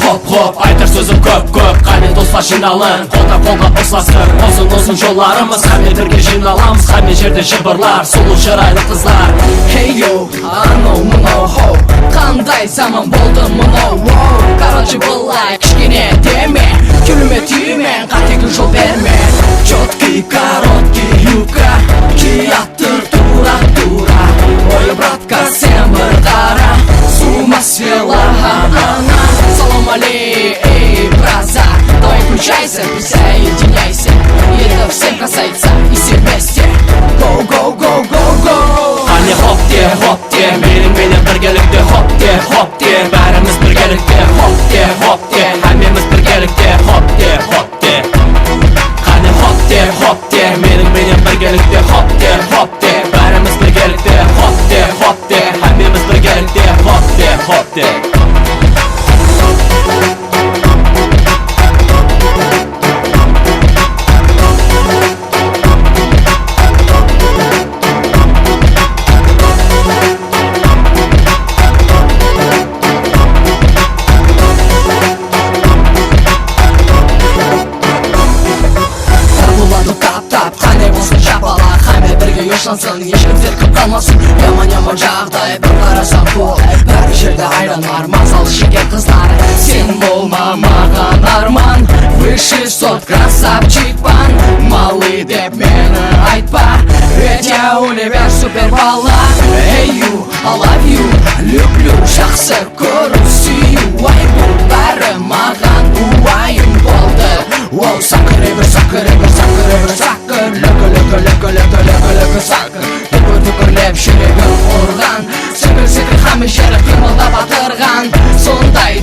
хоп айтар сөзім көп қане достар жиналып қолда ұстасып ұзын жолдарымыз қане бірге жиналамыз қане жерде жыбырлар сұлу шырайлы қыздар. Hey yo, анау мынау хоу, қандай заман болды мынау. Короче былай кішкене деме, күліме түйме, қатеге жол берме. Четкий короткий юбка кияттыр тура. Ой, братка, сен бір қара, с ума свела она. Салам алей, эй, браза, давай включайся, присоединяйся. И это всем касается, и все вместе. Go. Қане хоп де, менің біргелікте хоп де, бәріміз біргелікте хоп де, әмеміз біргелікте хоп де. Қане хоп де, менің біргелікте хоп де, бәріміз біргелікте хоп де, әмеміз біргелікте хоп де. Қандай болсын жапалақ, қаме бірге ұшансың, ешкім зеркіп қалмасын. Яман жағдай, бір қарасаң қол, бәрі жерде айранар, мазалы шекер қыздар. Сен болма маған арман, высший сорт красавчикпан. Малый деп мені айтпа, ведь я универ супер бала. Hey you, I love you, люблю, жақсы көру, сүю. Ай бұл бәрі маған уайым болды. Воу, сақыр ебір, сақыр, лөкі сақыр. Түкірлеп жүрегім ұрған, секір қамы жері қимылда батырған. Сондай